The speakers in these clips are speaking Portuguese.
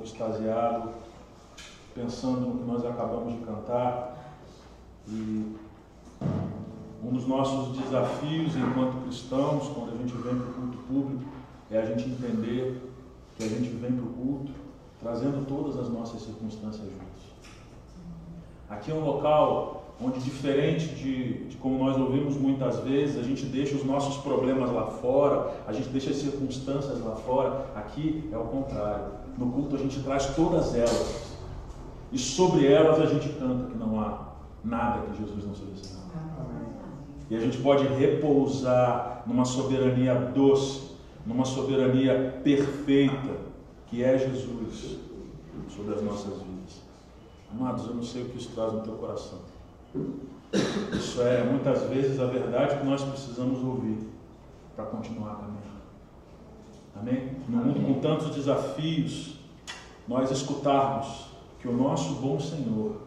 extasiado, pensando no que nós acabamos de cantar. E um dos nossos desafios enquanto cristãos, quando a gente vem para o culto público, é a gente entender que a gente vem para o culto trazendo todas as nossas circunstâncias juntas. Aqui é um local onde, diferente de como nós ouvimos muitas vezes, a gente deixa os nossos problemas lá fora, a gente deixa as circunstâncias lá fora. Aqui é o contrário. No culto a gente traz todas elas. E sobre elas a gente canta que não há nada que Jesus não solucione. E a gente pode repousar numa soberania doce, numa soberania perfeita, que é Jesus, sobre as nossas vidas. Amados, eu não sei o que isso traz no teu coração. Isso é, muitas vezes, a verdade que nós precisamos ouvir para continuar caminhando. Amém? No mundo com tantos desafios, nós escutarmos que o nosso bom Senhor,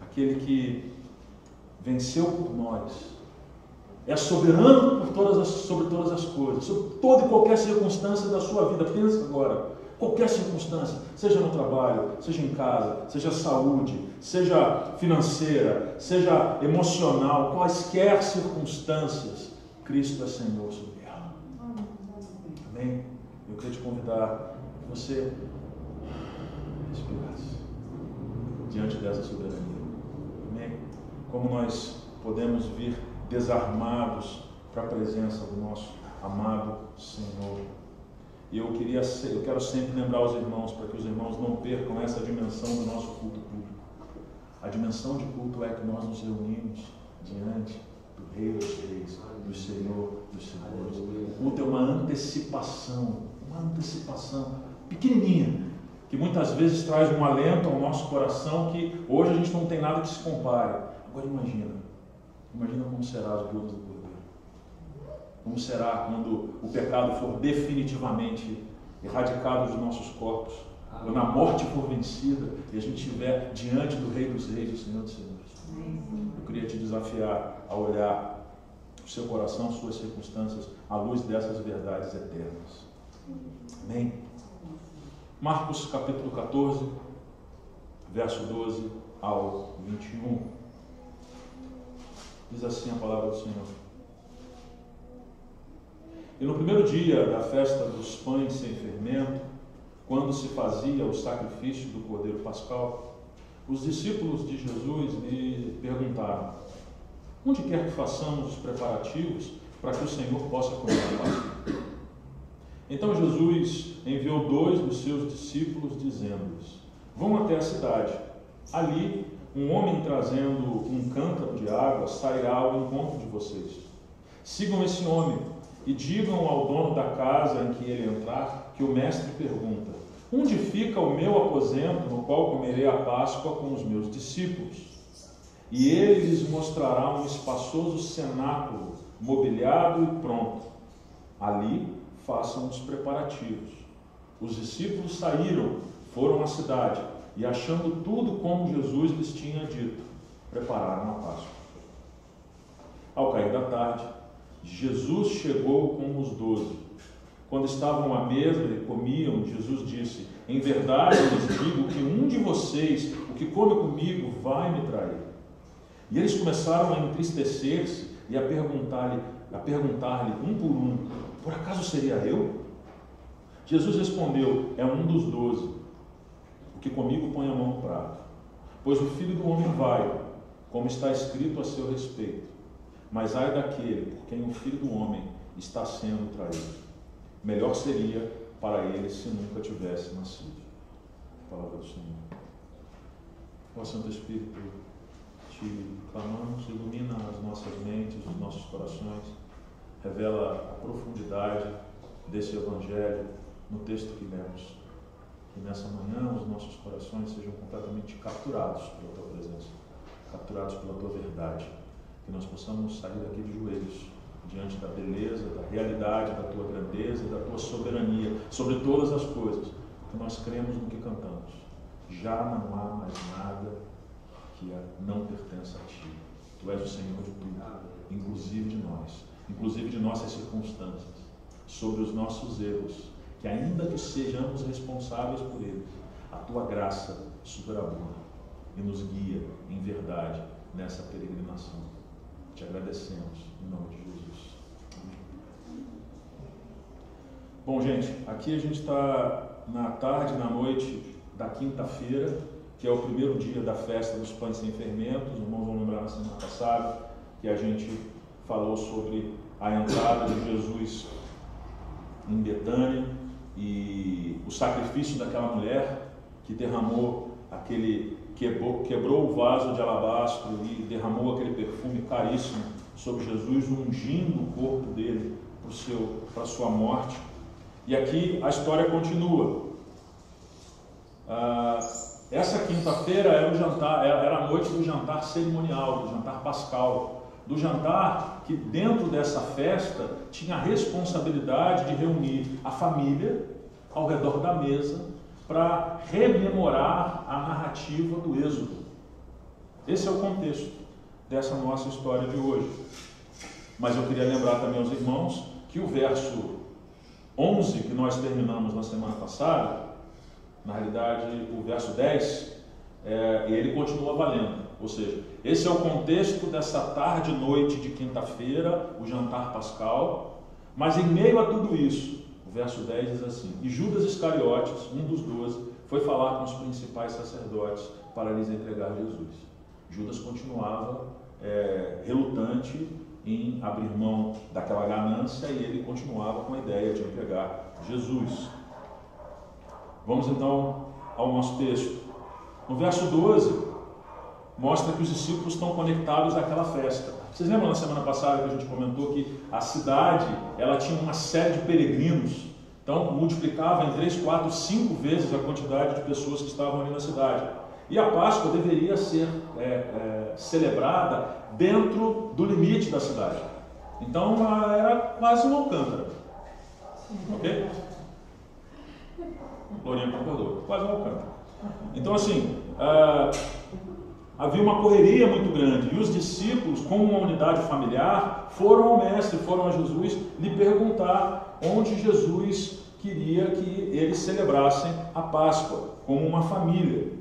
aquele que venceu por nós, é soberano sobre todas as coisas, sobre toda e qualquer circunstância da sua vida. Pensa agora, qualquer circunstância, seja no trabalho, seja em casa, seja saúde, seja financeira, seja emocional, quaisquer circunstâncias, Cristo é Senhor sobre ela. Amém? Eu queria te convidar que você respirasse diante dessa soberania. Amém? Como nós podemos vir desarmados para a presença do nosso amado Senhor. E eu quero sempre lembrar os irmãos, para que os irmãos não percam essa dimensão do nosso culto público. A dimensão de culto é que nós nos reunimos diante do Rei dos Reis, do Senhor dos Senhores. O culto é uma antecipação pequenininha, que muitas vezes traz um alento ao nosso coração que hoje a gente não tem nada que se compare. Agora imagina como será as bodas do Cordeiro. Como será quando o pecado for definitivamente erradicado dos nossos corpos, quando a morte for vencida e a gente estiver diante do Rei dos Reis, do Senhor dos Senhores. Eu queria te desafiar a olhar o seu coração, suas circunstâncias, à luz dessas verdades eternas. Amém? Marcos capítulo 14, verso 12 ao 21. Diz assim a palavra do Senhor. E no primeiro dia da festa dos pães sem fermento, quando se fazia o sacrifício do Cordeiro Pascal, os discípulos de Jesus lhe perguntaram: onde quer que façamos os preparativos para que o Senhor possa comer a Páscoa? Então Jesus enviou 2 dos seus discípulos, dizendo-lhes: vão até a cidade. Ali, um homem trazendo um cântaro de água sairá ao encontro de vocês. Sigam esse homem e digam ao dono da casa em que ele entrar que o mestre pergunta: onde fica o meu aposento no qual comerei a Páscoa com os meus discípulos? E ele lhes mostrará um espaçoso cenáculo, mobiliado e pronto. Ali façam os preparativos. Os discípulos saíram, foram à cidade e, achando tudo como Jesus lhes tinha dito, prepararam a Páscoa. Ao cair da tarde, Jesus chegou com os 12. Quando estavam à mesa e comiam, Jesus disse: em verdade eu lhes digo que um de vocês, o que come comigo, vai me trair. E eles começaram a entristecer-se e a perguntar-lhe um por um: por acaso seria eu? Jesus respondeu: é um dos 12, o que comigo põe a mão no prato. Pois o Filho do Homem vai, como está escrito a seu respeito. Mas ai daquele por quem o Filho do Homem está sendo traído. Melhor seria para ele se nunca tivesse nascido. Palavra do Senhor. Ó Santo Espírito, te clamamos, ilumina as nossas mentes, os nossos corações, revela a profundidade desse Evangelho no texto que lemos. Que nessa manhã os nossos corações sejam completamente capturados pela Tua presença, capturados pela Tua verdade. Que nós possamos sair daqui de joelhos, diante da beleza, da realidade, da Tua grandeza, da Tua soberania sobre todas as coisas. Que nós cremos no que cantamos. Já não há mais nada que não pertença a Ti. Tu és o Senhor de tudo, inclusive de nossas circunstâncias, sobre os nossos erros, que ainda que sejamos responsáveis por eles, a tua graça superabunda e nos guia em verdade nessa peregrinação. Te agradecemos em nome de Jesus. Amém. Bom, gente, aqui a gente está na tarde, na noite da quinta-feira, que é o primeiro dia da festa dos pães sem fermento. Os irmãos vão lembrar na semana passada que a gente falou sobre a entrada de Jesus em Betânia e o sacrifício daquela mulher que derramou quebrou o vaso de alabastro e derramou aquele perfume caríssimo sobre Jesus, ungindo o corpo dele para a sua morte. E aqui a história continua. Essa quinta-feira era a noite do jantar cerimonial, do jantar pascal, do jantar que dentro dessa festa tinha a responsabilidade de reunir a família ao redor da mesa para rememorar a narrativa do Êxodo. Esse é o contexto dessa nossa história de hoje. Mas eu queria lembrar também aos irmãos que o verso 11 que nós terminamos na semana passada, na realidade o verso 10, ele continua valendo. Ou seja, esse é o contexto dessa tarde e noite de quinta-feira, o jantar pascal, mas em meio a tudo isso, o verso 10 diz assim: e Judas Iscariotes, um dos 12, foi falar com os principais sacerdotes para lhes entregar Jesus. Judas continuava relutante em abrir mão daquela ganância e ele continuava com a ideia de entregar Jesus. Vamos então ao nosso texto. No verso 12, mostra que os discípulos estão conectados àquela festa. Vocês lembram na semana passada que a gente comentou que a cidade ela tinha uma série de peregrinos, então multiplicava em 3, 4, 5 vezes a quantidade de pessoas que estavam ali na cidade. E a Páscoa deveria ser celebrada dentro do limite da cidade. Então era quase uma Alcântara. Ok? Lourinha concordou. Quase uma Alcântara. Então assim, havia uma correria muito grande e os discípulos, como uma unidade familiar, foram ao mestre, foram a Jesus lhe perguntar onde Jesus queria que eles celebrassem a Páscoa, como uma família.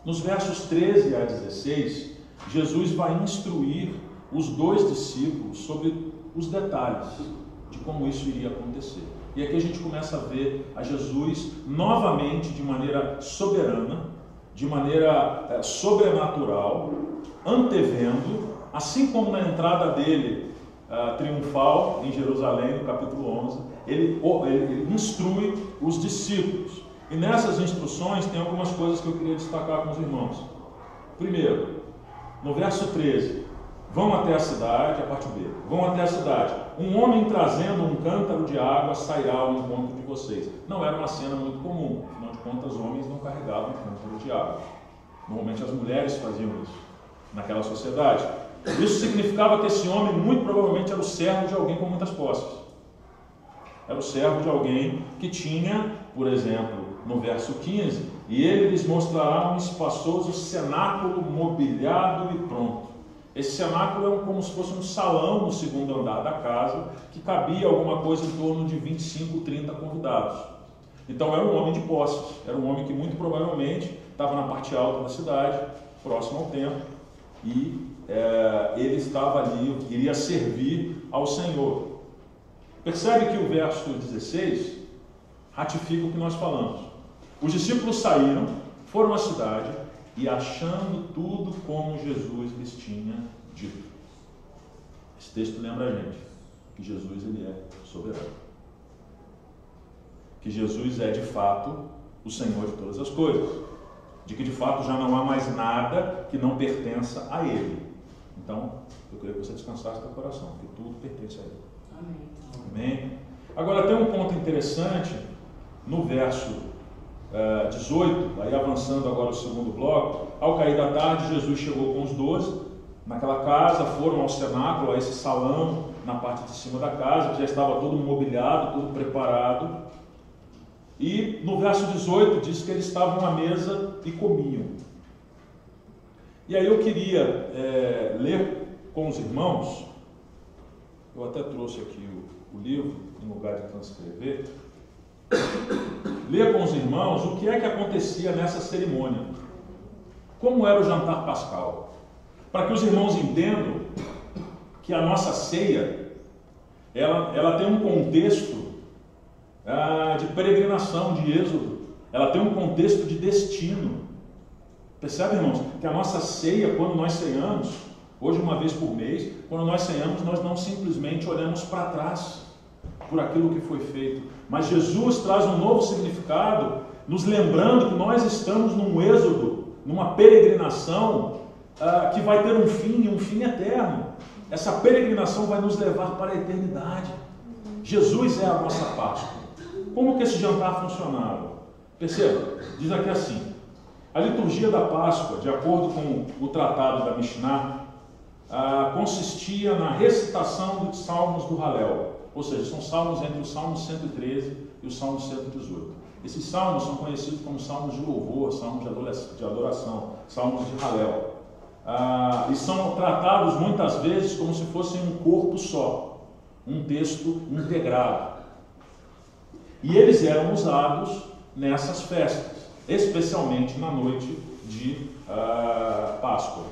Nos versos 13 a 16, Jesus vai instruir os 2 discípulos sobre os detalhes de como isso iria acontecer. E aqui a gente começa a ver a Jesus novamente de maneira soberana, de maneira sobrenatural, antevendo, assim como na entrada dele triunfal em Jerusalém, no capítulo 11, ele instrui os discípulos. E nessas instruções tem algumas coisas que eu queria destacar com os irmãos. Primeiro, no verso 13, vão até a cidade, a parte B, vão até a cidade. Um homem trazendo um cântaro de água sairá ao encontro de vocês. Não era uma cena muito comum, afinal de contas, homens não carregavam cântaro de água. Normalmente as mulheres faziam isso naquela sociedade. Isso significava que esse homem muito provavelmente era o servo de alguém com muitas posses. Era o servo de alguém que tinha, por exemplo, no verso 15, e ele lhes mostrará um espaçoso cenáculo mobiliado e pronto. Esse cenáculo é como se fosse um salão no segundo andar da casa, que cabia alguma coisa em torno de 25, 30 convidados. Então era um homem de posses, era um homem que muito provavelmente estava na parte alta da cidade, próximo ao templo, e ele estava ali, iria servir ao Senhor. Percebe que o verso 16 ratifica o que nós falamos. Os discípulos saíram, foram à cidade e achando tudo como Jesus lhes tinha dito. Esse texto lembra a gente que Jesus ele é soberano. Que Jesus é de fato o Senhor de todas as coisas. De que de fato já não há mais nada que não pertença a Ele. Então, eu queria que você descansasse teu coração, que tudo pertence a Ele. Amém. Amém? Agora tem um ponto interessante no verso 18, aí avançando agora o segundo bloco. Ao cair da tarde, Jesus chegou com os 12 naquela casa, foram ao cenáculo, a esse salão na parte de cima da casa, que já estava todo mobiliado, tudo preparado. E no verso 18 diz que eles estavam à mesa e comiam. E aí eu queria ler com os irmãos, eu até trouxe aqui o livro, em lugar de transcrever, ler com os irmãos o que é que acontecia nessa cerimônia. Como era o jantar pascal? Para que os irmãos entendam que a nossa ceia, ela tem um contexto de peregrinação, de êxodo. Ela tem um contexto de destino. Percebe, irmãos? Que a nossa ceia, quando nós ceiamos, hoje uma vez por mês, quando nós ceiamos, nós não simplesmente olhamos para trás por aquilo que foi feito. Mas Jesus traz um novo significado, nos lembrando que nós estamos num êxodo, numa peregrinação que vai ter um fim, e um fim eterno. Essa peregrinação vai nos levar para a eternidade. Jesus é a nossa Páscoa. Como que esse jantar funcionava? Perceba, diz aqui assim: a liturgia da Páscoa, de acordo com o tratado da Mishnah, consistia na recitação dos salmos do Halel, ou seja, são salmos entre o Salmo 113 e o Salmo 118. Esses salmos são conhecidos como salmos de louvor, salmos de adoração, salmos de Halel. E são tratados muitas vezes como se fossem um corpo só, um texto integrado. E eles eram usados nessas festas, especialmente na noite de Páscoa.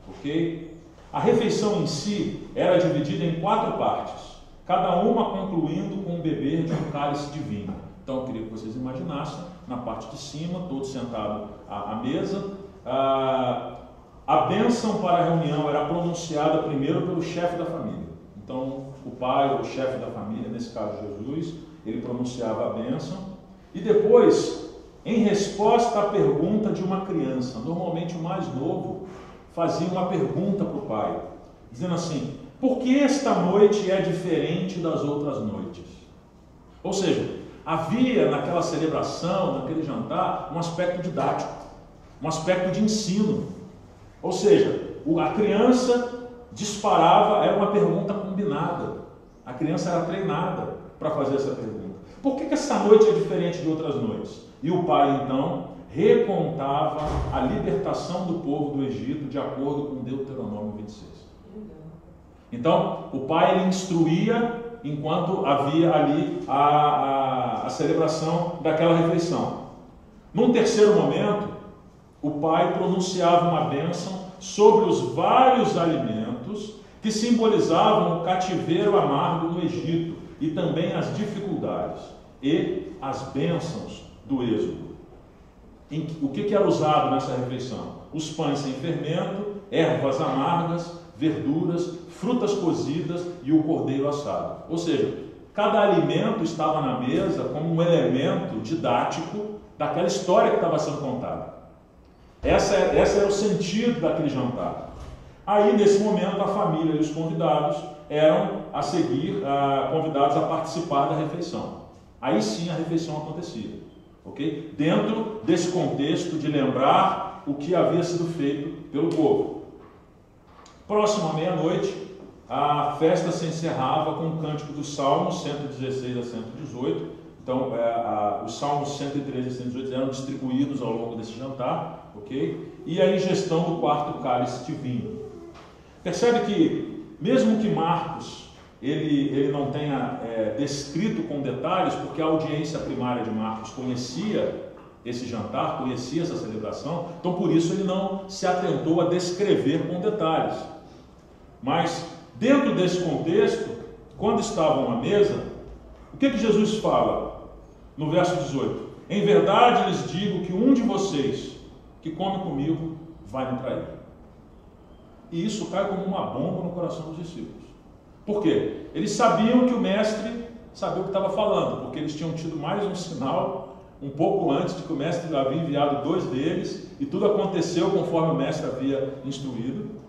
Ok? A refeição em si era dividida em 4 partes, cada uma concluindo com o beber de um cálice de vinho. Então eu queria que vocês imaginassem, na parte de cima, todos sentados à mesa. A bênção para a reunião era pronunciada primeiro pelo chefe da família. Então o pai, ou o chefe da família, nesse caso Jesus, ele pronunciava a bênção. E depois, em resposta à pergunta de uma criança, normalmente o mais novo, fazia uma pergunta para o pai, dizendo assim: por que esta noite é diferente das outras noites? Ou seja, havia naquela celebração, naquele jantar, um aspecto didático, um aspecto de ensino. Ou seja, a criança disparava, era uma pergunta combinada. A criança era treinada para fazer essa pergunta. Por que essa noite é diferente de outras noites? E o pai, então, recontava a libertação do povo do Egito de acordo com Deuteronômio 26. Então, o pai ele instruía enquanto havia ali a celebração daquela refeição. Num terceiro momento, o pai pronunciava uma bênção sobre os vários alimentos que simbolizavam o cativeiro amargo no Egito e também as dificuldades e as bênçãos do êxodo. O que era usado nessa refeição? Os pães sem fermento, ervas amargas, verduras, frutas cozidas e o cordeiro assado. Ou seja, cada alimento estava na mesa como um elemento didático daquela história que estava sendo contada. Esse era o sentido daquele jantar. Aí, nesse momento, a família e os convidados eram a seguir convidados a participar da refeição. Aí sim a refeição acontecia. Okay? Dentro desse contexto de lembrar o que havia sido feito pelo povo. Próximo à meia-noite, a festa se encerrava com o cântico dos Salmos 116 a 118. Então, os Salmos 113 e 118 eram distribuídos ao longo desse jantar, ok? E a ingestão do 4º cálice de vinho. Percebe que, mesmo que Marcos ele não tenha descrito com detalhes, porque a audiência primária de Marcos conhecia esse jantar, conhecia essa celebração, então por isso ele não se atentou a descrever com detalhes. Mas, dentro desse contexto, quando estavam à mesa, o que Jesus fala no verso 18? Em verdade lhes digo que um de vocês que come comigo vai me trair. E isso cai como uma bomba no coração dos discípulos. Por quê? Eles sabiam que o mestre sabia o que estava falando, porque eles tinham tido mais um sinal um pouco antes de que o mestre havia enviado 2 deles, e tudo aconteceu conforme o mestre havia instruído.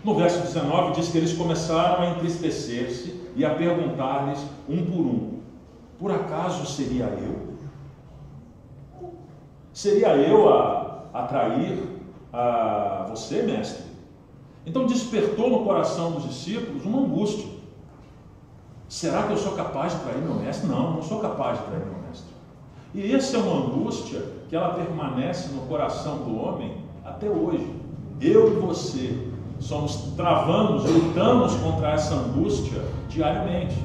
No verso 19 diz que eles começaram a entristecer-se e a perguntar-lhes um por um: por acaso seria eu? Seria eu a trair a você, mestre? Então despertou no coração dos discípulos uma angústia. Será que eu sou capaz de trair meu mestre? Não sou capaz de trair meu mestre. E essa é uma angústia que ela permanece no coração do homem até hoje. Eu e você lutamos contra essa angústia diariamente.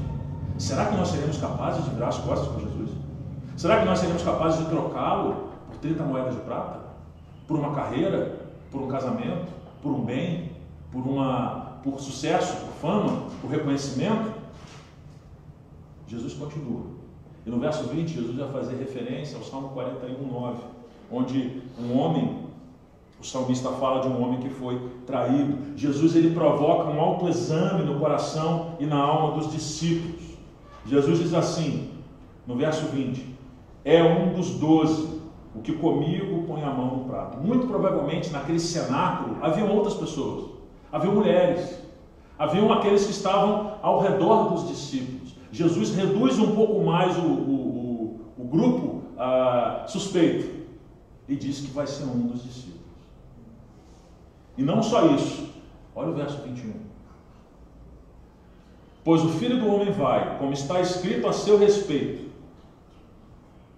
será que nós seremos capazes de virar as costas para Jesus? Será que nós seremos capazes de trocá-lo por 30 moedas de prata? Por uma carreira? Por um casamento? Por um bem? Por sucesso? Por fama? Por reconhecimento? Jesus continua. E no verso 20, Jesus vai fazer referência ao Salmo 41:9, onde o salmista fala de um homem que foi traído. Jesus, ele provoca um autoexame no coração e na alma dos discípulos. Jesus diz assim, no verso 20, é um dos 12, o que comigo põe a mão no prato. Muito provavelmente naquele cenáculo haviam outras pessoas, haviam mulheres, haviam aqueles que estavam ao redor dos discípulos. Jesus reduz um pouco mais o grupo suspeito e diz que vai ser um dos discípulos. E não só isso, olha o verso 21. Pois o Filho do Homem vai, como está escrito a seu respeito.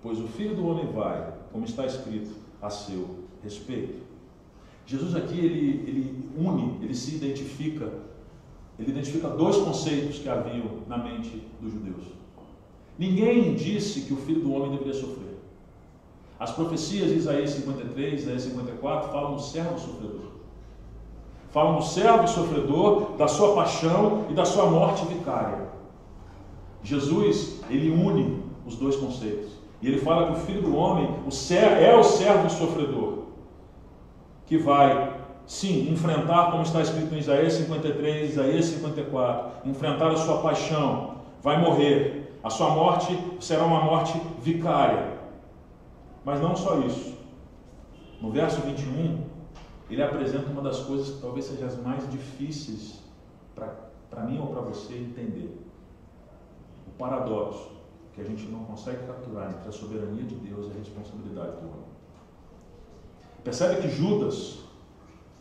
Pois o Filho do Homem vai, como está escrito a seu respeito. Jesus aqui, ele une, ele identifica dois conceitos que haviam na mente dos judeus. Ninguém disse que o Filho do Homem deveria sofrer. As profecias de Isaías 53, Isaías 54 falam do servo sofredor. Falam do servo sofredor, da sua paixão e da sua morte vicária. Jesus, ele une os dois conceitos. E ele fala que o Filho do Homem é o servo sofredor, que vai, sim, enfrentar, como está escrito em Isaías 53, Isaías 54, enfrentar a sua paixão, vai morrer. A sua morte será uma morte vicária. Mas não só isso. No verso 21, ele apresenta uma das coisas que talvez seja as mais difíceis para mim ou para você entender. O paradoxo que a gente não consegue capturar entre a soberania de Deus e a responsabilidade do homem. Percebe que Judas,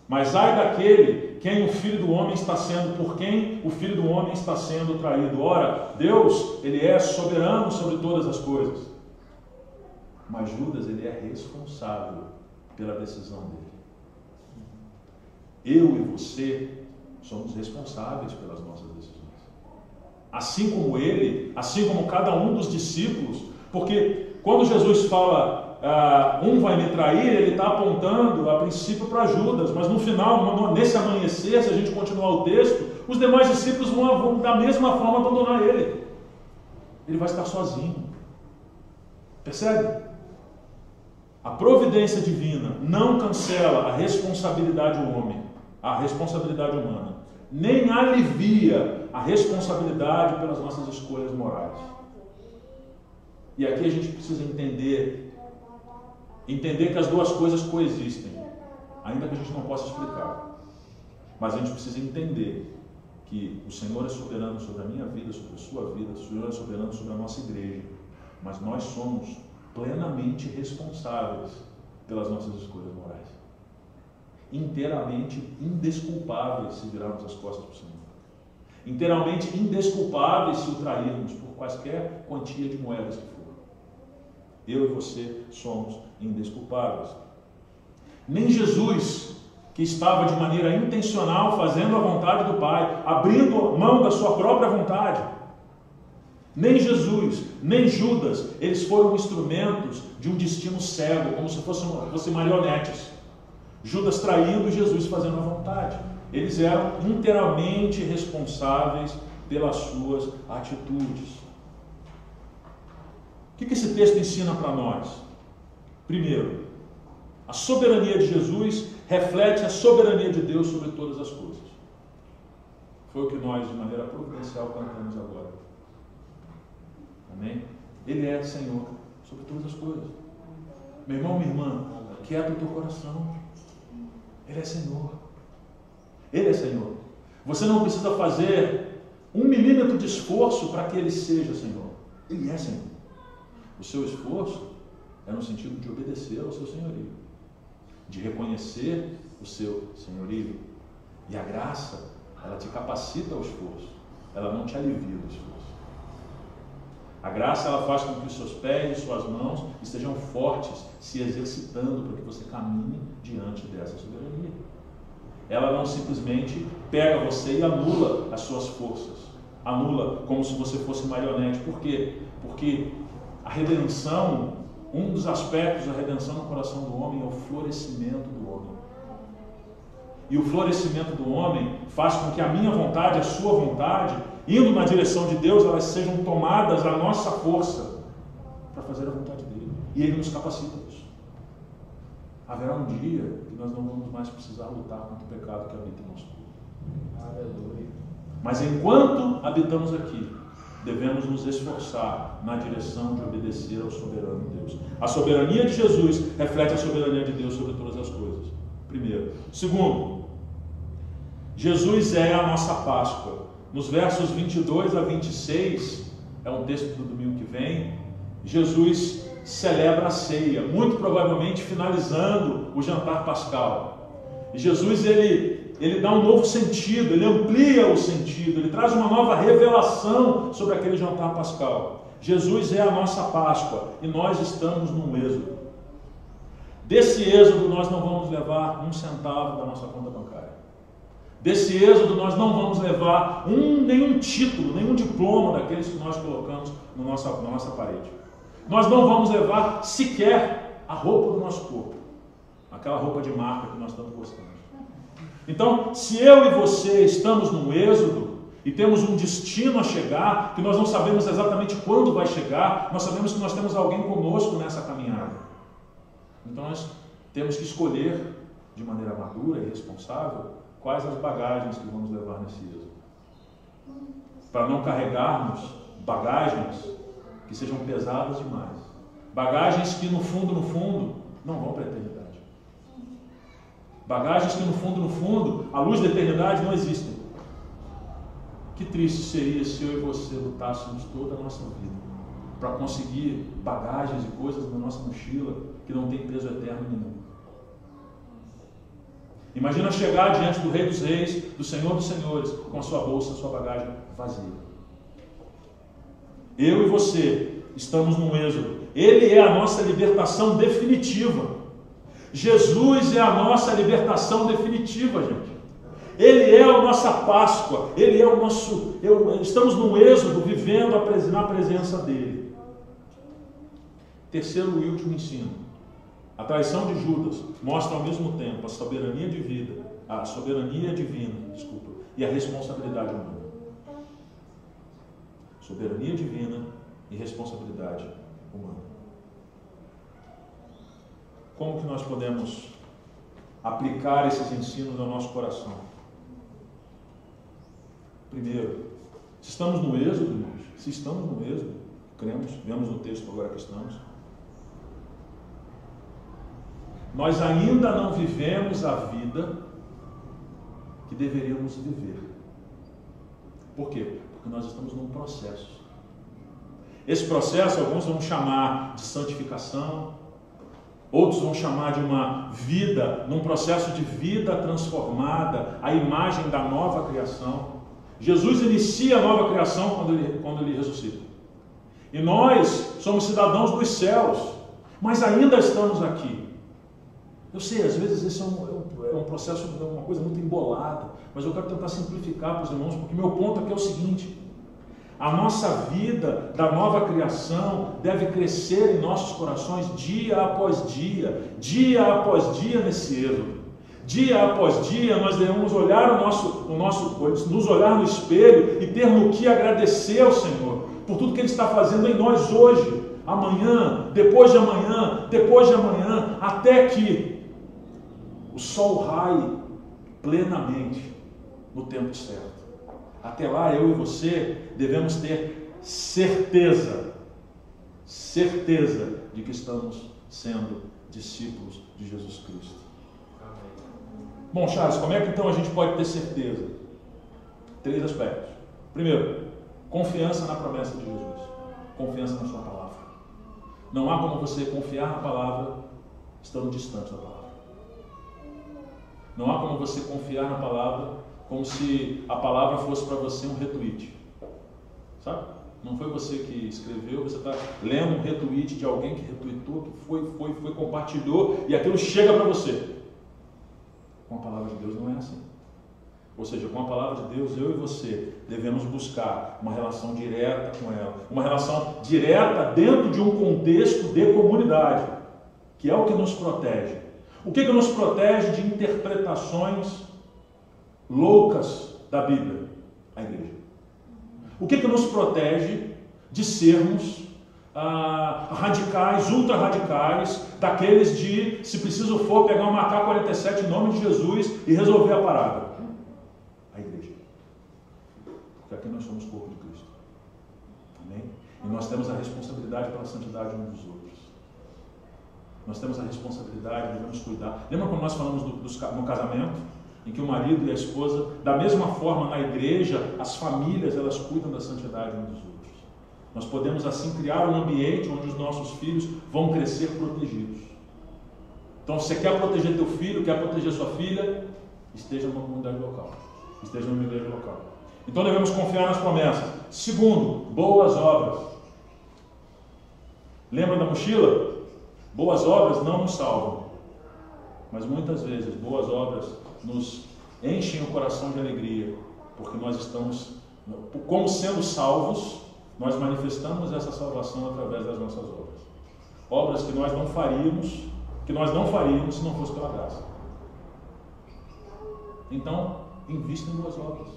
mas ai daquele quem o Filho do Homem está sendo, por quem o Filho do Homem está sendo traído. Ora, Deus, ele é soberano sobre todas as coisas. Mas Judas, ele é responsável pela decisão dele. Eu e você somos responsáveis pelas nossas decisões. Assim como ele, assim como cada um dos discípulos, porque quando Jesus fala, um vai me trair, ele está apontando a princípio para Judas, mas no final, nesse amanhecer, se a gente continuar o texto, os demais discípulos vão da mesma forma abandonar ele. Ele vai estar sozinho. Percebe? A providência divina não cancela a responsabilidade humana, nem alivia a responsabilidade pelas nossas escolhas morais. E aqui a gente precisa entender que as duas coisas coexistem, ainda que a gente não possa explicar. Mas a gente precisa entender que o Senhor é soberano sobre a minha vida, sobre a sua vida, o Senhor é soberano sobre a nossa igreja, mas nós somos plenamente responsáveis pelas nossas escolhas morais. Inteiramente indesculpáveis se virarmos as costas para o Senhor. Inteiramente indesculpáveis se o trairmos por quaisquer quantia de moedas que for. Eu e você somos indesculpáveis. Nem Jesus, que estava de maneira intencional fazendo a vontade do Pai, abrindo mão da sua própria vontade, nem Jesus, nem Judas, eles foram instrumentos de um destino cego, como se fossem marionetes. Judas traindo e Jesus fazendo a vontade. Eles eram inteiramente responsáveis pelas suas atitudes. O que esse texto ensina para nós? Primeiro, a soberania de Jesus reflete a soberania de Deus sobre todas as coisas. Foi o que nós, de maneira providencial, cantamos agora. Amém? Ele é Senhor sobre todas as coisas. Meu irmão, minha irmã, quieta o teu coração. Ele é Senhor. Ele é Senhor. Você não precisa fazer 1 milímetro de esforço para que Ele seja Senhor. Ele é Senhor. O seu esforço é no sentido de obedecer ao seu senhorio, de reconhecer o seu senhorio. E a graça, ela te capacita ao esforço, ela não te alivia do esforço. A graça, ela faz com que os seus pés e suas mãos estejam fortes, se exercitando para que você caminhe diante dessa soberania. Ela não simplesmente pega você e anula as suas forças. anula como se você fosse marionete. Por quê? Porque a redenção, um dos aspectos da redenção no coração do homem é o florescimento do homem. E o florescimento do homem faz com que a minha vontade, a sua vontade, indo na direção de Deus, elas sejam tomadas à nossa força para fazer a vontade dele. E ele nos capacita disso. Haverá um dia que nós não vamos mais precisar lutar contra o pecado que habita em nosso corpo. Aleluia. Mas enquanto habitamos aqui, devemos nos esforçar na direção de obedecer ao soberano Deus. A soberania de Jesus reflete a soberania de Deus sobre todas as coisas. Primeiro. Segundo, Jesus é a nossa Páscoa. Nos versos 22 a 26, é um texto do domingo que vem, Jesus celebra a ceia, muito provavelmente finalizando o jantar pascal. E Jesus, ele dá um novo sentido, ele amplia o sentido, ele traz uma nova revelação sobre aquele jantar pascal. Jesus é a nossa Páscoa e nós estamos num êxodo. Desse êxodo nós não vamos levar um centavo da nossa conta bancária. Desse êxodo nós não vamos levar nenhum título, nenhum diploma daqueles que nós colocamos na nossa parede. Nós não vamos levar sequer a roupa do nosso corpo, aquela roupa de marca que nós tanto gostamos. Então, se eu e você estamos num êxodo e temos um destino a chegar, que nós não sabemos exatamente quando vai chegar, nós sabemos que nós temos alguém conosco nessa caminhada. Então nós temos que escolher de maneira madura e responsável quais as bagagens que vamos levar nesse êxodo. Para não carregarmos bagagens que sejam pesadas demais. Bagagens que no fundo, não vão para a eternidade. Bagagens que no fundo, à luz da eternidade não existem. Que triste seria se eu e você lutássemos toda a nossa vida para conseguir bagagens e coisas na nossa mochila que não tem peso eterno nenhum. Imagina chegar diante do Rei dos Reis, do Senhor dos Senhores, com a sua bolsa, a sua bagagem vazia. Eu e você estamos num êxodo. Ele é a nossa libertação definitiva. Jesus é a nossa libertação definitiva, gente. Ele é a nossa Páscoa. Ele é o nosso... estamos num êxodo, vivendo na presença dele. Terceiro e último ensino. A traição de Judas mostra ao mesmo tempo a soberania divina, e a responsabilidade humana. Soberania divina e responsabilidade humana. Como que nós podemos aplicar esses ensinos ao nosso coração? Primeiro, se estamos no êxodo, irmãos, se estamos no êxodo, cremos, vemos no texto agora que estamos, nós ainda não vivemos a vida que deveríamos viver. Por quê? Porque nós estamos num processo. Esse processo, alguns vão chamar de santificação, outros vão chamar de uma vida, num processo de vida transformada, a imagem da nova criação. Jesus inicia a nova criação quando ele ressuscita. E nós somos cidadãos dos céus, mas ainda estamos aqui. Eu sei, às vezes esse é um processo, é uma coisa muito embolada, mas eu quero tentar simplificar para os irmãos, porque meu ponto aqui é o seguinte: a nossa vida da nova criação deve crescer em nossos corações dia após dia nesse êxodo. Dia após dia nós devemos olhar nos olhar no espelho e ter no que agradecer ao Senhor por tudo que Ele está fazendo em nós hoje, amanhã, depois de amanhã, até que o sol raie plenamente no tempo certo. Até lá, eu e você devemos ter certeza de que estamos sendo discípulos de Jesus Cristo. Bom, Charles, como é que então a gente pode ter certeza? 3 aspectos. Primeiro, confiança na promessa de Jesus. Confiança na sua palavra. Não há como você confiar na palavra estando distante da palavra. Não há como você confiar na palavra como se a palavra fosse para você um retweet. Sabe? Não foi você que escreveu, você está lendo um retweet de alguém que retweetou, que foi, compartilhou, e aquilo chega para você. Com a palavra de Deus não é assim. Ou seja, com a palavra de Deus, eu e você devemos buscar uma relação direta com ela. Uma relação direta dentro de um contexto de comunidade, que é o que nos protege. O que nos protege de interpretações loucas da Bíblia? A igreja. O que nos protege de sermos radicais, ultra radicais, daqueles de, se preciso for, pegar uma AK-47 em nome de Jesus e resolver a parada? A igreja. Porque aqui nós somos corpo de Cristo. Amém? E nós temos a responsabilidade pela santidade uns dos outros. Nós temos a responsabilidade, devemos cuidar. Lembra quando nós falamos no casamento? Em que o marido e a esposa, da mesma forma na igreja, as famílias, elas cuidam da santidade uns dos outros. Nós podemos assim criar um ambiente onde os nossos filhos vão crescer protegidos. Então, se você quer proteger teu filho, quer proteger sua filha, esteja numa comunidade local, esteja numa igreja local. Então devemos confiar nas promessas. Segundo, boas obras. Lembra da mochila? Boas obras não nos salvam, mas muitas vezes boas obras nos enchem o coração de alegria, porque nós estamos, como sendo salvos, nós manifestamos essa salvação através das nossas obras. Obras que nós não faríamos se não fosse pela graça. Então, invista em boas obras.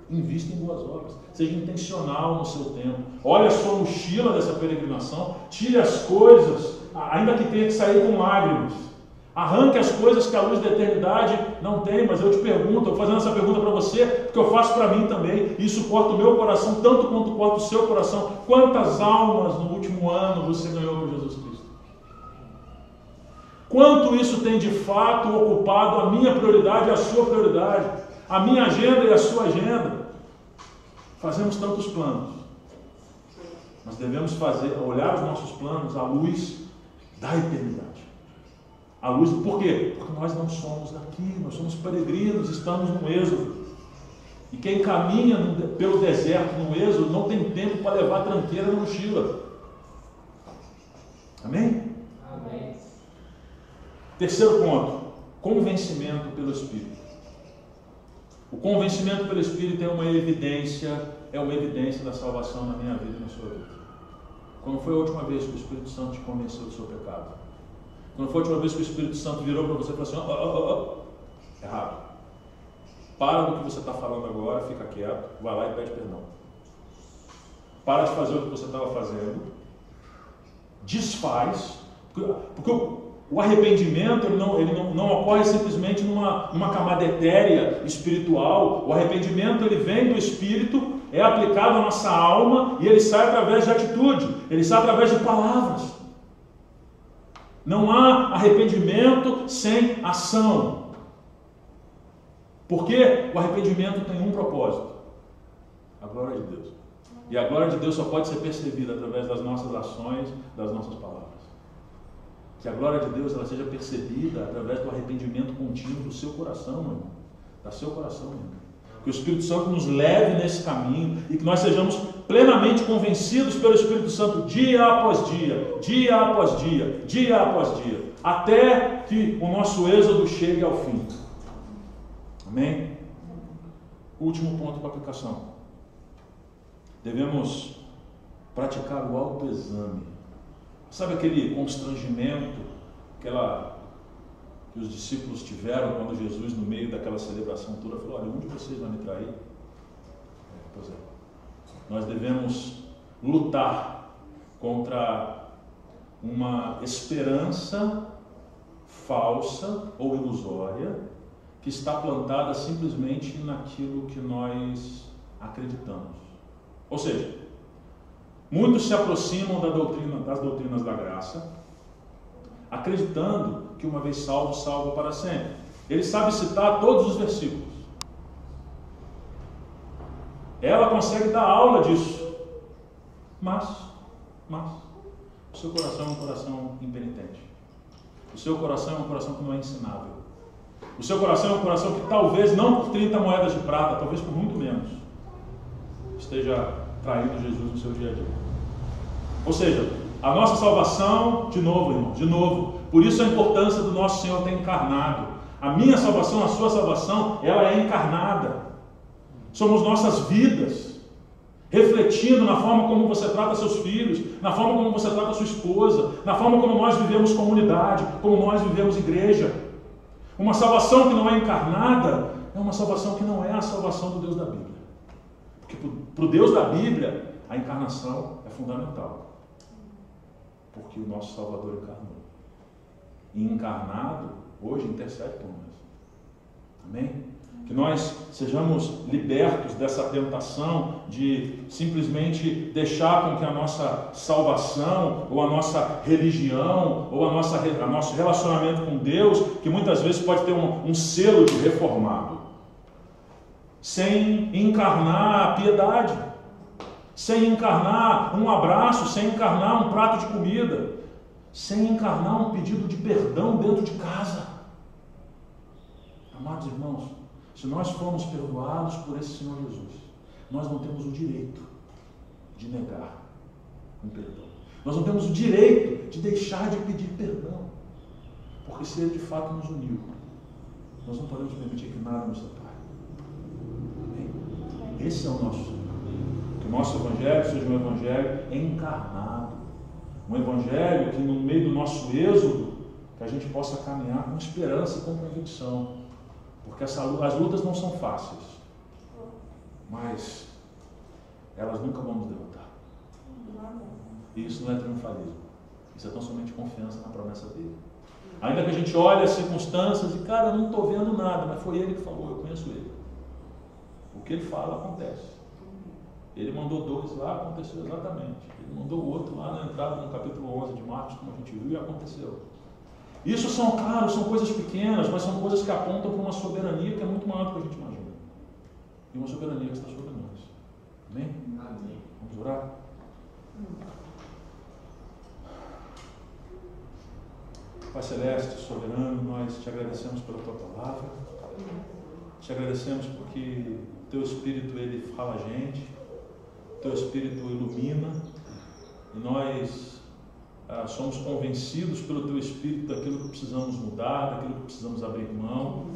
Invista em boas obras. Seja intencional no seu tempo. Olhe a sua mochila dessa peregrinação. Tire as coisas, ainda que tenha que sair com lágrimas. Arranque as coisas que a luz da eternidade não tem. Mas eu te pergunto, eu estou fazendo essa pergunta para você, porque eu faço para mim também. E isso corta o meu coração, tanto quanto corta o seu coração. Quantas almas no último ano você ganhou por Jesus Cristo? Quanto isso tem de fato ocupado a minha prioridade e a sua prioridade? A minha agenda e a sua agenda? Fazemos tantos planos. Nós devemos olhar os nossos planos à luz da eternidade. À luz, por quê? Porque nós não somos daqui, nós somos peregrinos, estamos no êxodo. E quem caminha pelo deserto no êxodo não tem tempo para levar tranqueira na mochila. Amém? Amém. Terceiro ponto, convencimento pelo Espírito. O convencimento pelo Espírito é uma evidência da salvação na minha vida e na sua vida. Quando foi a última vez que o Espírito Santo te convenceu do seu pecado? Quando foi a última vez que o Espírito Santo virou para você e falou assim, errado. Para do que você está falando agora, fica quieto, vai lá e pede perdão. Para de fazer o que você estava fazendo, desfaz, porque o arrependimento ele não ocorre simplesmente numa camada etérea, espiritual. O arrependimento ele vem do Espírito, é aplicado à nossa alma e ele sai através de atitude, ele sai através de palavras. Não há arrependimento sem ação. Porque o arrependimento tem um propósito: a glória de Deus. E a glória de Deus só pode ser percebida através das nossas ações, das nossas palavras. Que a glória de Deus ela seja percebida através do arrependimento contínuo do seu coração, meu irmão. Do seu coração, meu irmão. Que o Espírito Santo nos leve nesse caminho e que nós sejamos plenamente convencidos pelo Espírito Santo dia após dia, dia após dia, dia após dia, até que o nosso êxodo chegue ao fim. Amém? Último ponto para aplicação. Devemos praticar o autoexame. Sabe aquele constrangimento que os discípulos tiveram quando Jesus, no meio daquela celebração toda, falou: olha, um de vocês vai me trair? Pois é. Nós devemos lutar contra uma esperança falsa ou ilusória que está plantada simplesmente naquilo que nós acreditamos. Ou seja, muitos se aproximam das doutrinas da graça, acreditando que uma vez salvo, salvo para sempre. Ele sabe citar todos os versículos. Ela consegue dar aula disso. Mas, o seu coração é um coração impenitente. O seu coração é um coração que não é ensinável. O seu coração é um coração que talvez não por 30 moedas de prata, talvez por muito menos, esteja traindo Jesus no seu dia a dia. Ou seja, a nossa salvação, de novo, irmão, por isso a importância do nosso Senhor ter encarnado. A minha salvação, a sua salvação, ela é encarnada. Somos nossas vidas, refletindo na forma como você trata seus filhos, na forma como você trata sua esposa, na forma como nós vivemos comunidade, como nós vivemos igreja. Uma salvação que não é encarnada é uma salvação que não é a salvação do Deus da Bíblia. Porque para o Deus da Bíblia, a encarnação é fundamental. Porque o nosso Salvador encarnou. E encarnado, hoje intercede por nós. Amém? Que nós sejamos libertos dessa tentação de simplesmente deixar com que a nossa salvação, ou a nossa religião, ou a nosso relacionamento com Deus, que muitas vezes pode ter um selo de reformado, sem encarnar a piedade, sem encarnar um abraço, sem encarnar um prato de comida, sem encarnar um pedido de perdão dentro de casa. Amados irmãos, se nós formos perdoados por esse Senhor Jesus, nós não temos o direito de negar um perdão. Nós não temos o direito de deixar de pedir perdão. Porque se Ele de fato nos uniu, nós não podemos permitir que nada nos separe. Amém? Esse é o nosso Senhor. Que o nosso Evangelho seja um Evangelho encarnado. Um Evangelho que no meio do nosso êxodo, que a gente possa caminhar com esperança e com convicção. Porque as lutas não são fáceis, mas elas nunca vão nos derrotar. E isso não é triunfalismo, isso é tão somente confiança na promessa dele. Ainda que a gente olhe as circunstâncias e, cara, eu não estou vendo nada, mas foi ele que falou, eu conheço ele. O que ele fala acontece. Ele mandou 2 lá, aconteceu exatamente. Ele mandou o outro lá na entrada no capítulo 11 de Marcos, como a gente viu, e aconteceu. Isso são, claro, são coisas pequenas, mas são coisas que apontam para uma soberania que é muito maior do que a gente imagina. E uma soberania que está sobre nós. Amém? Amém. Vamos orar? Pai Celeste, soberano, nós te agradecemos pela tua palavra. Te agradecemos porque o teu Espírito, ele fala a gente. O teu Espírito ilumina. E nós somos convencidos pelo Teu Espírito daquilo que precisamos mudar, daquilo que precisamos abrir mão.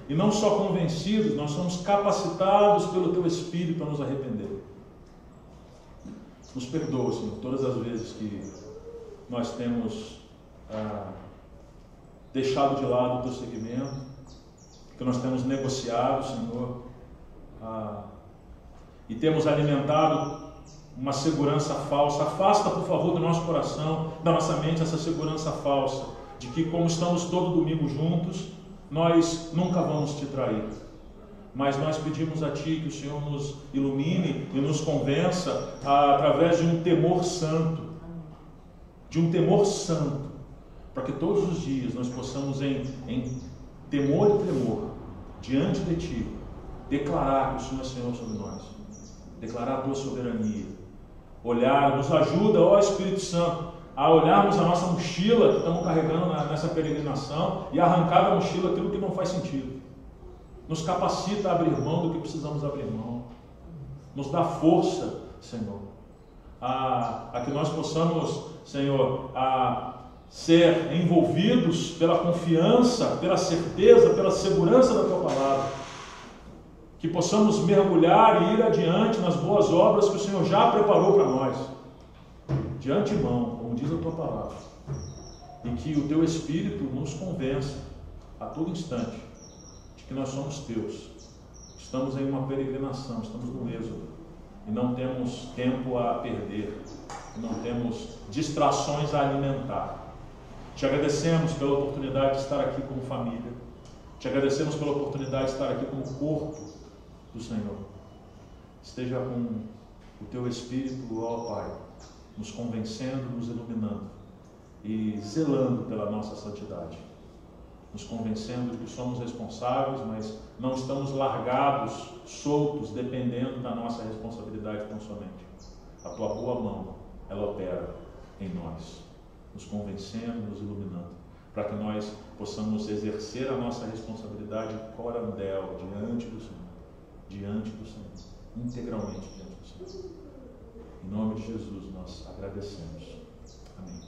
E não só convencidos, nós somos capacitados pelo Teu Espírito a nos arrepender. Nos perdoa, Senhor, todas as vezes que nós temos deixado de lado o Teu seguimento, que nós temos negociado, Senhor, e temos alimentado uma segurança falsa. Afasta, por favor, do nosso coração, da nossa mente, essa segurança falsa, de que como estamos todo domingo juntos, nós nunca vamos te trair. Mas nós pedimos a Ti que o Senhor nos ilumine e nos convença através de um temor santo, para que todos os dias nós possamos em temor e tremor, diante de Ti, declarar que o Senhor é Senhor sobre nós, declarar a Tua soberania, olhar, nos ajuda, ó Espírito Santo, a olharmos a nossa mochila que estamos carregando nessa peregrinação e arrancar da mochila aquilo que não faz sentido. Nos capacita a abrir mão do que precisamos abrir mão. Nos dá força, Senhor, a que nós possamos, Senhor, ser envolvidos pela confiança, pela certeza, pela segurança da Tua palavra. Que possamos mergulhar e ir adiante nas boas obras que o Senhor já preparou para nós, de antemão, como diz a Tua palavra. E que o Teu Espírito nos convença a todo instante de que nós somos Teus. Estamos em uma peregrinação, estamos no êxodo, e não temos tempo a perder, e não temos distrações a alimentar. Te agradecemos pela oportunidade de estar aqui como família, te agradecemos pela oportunidade de estar aqui como corpo do Senhor. Esteja com o Teu Espírito, ó Pai, nos convencendo, nos iluminando e zelando pela nossa santidade, nos convencendo de que somos responsáveis, mas não estamos largados, soltos, dependendo da nossa responsabilidade tão somente. A Tua boa mão, ela opera em nós, nos convencendo, nos iluminando, para que nós possamos exercer a nossa responsabilidade corandel diante do Senhor. Integralmente diante do Senhor. Em nome de Jesus nós agradecemos. Amém.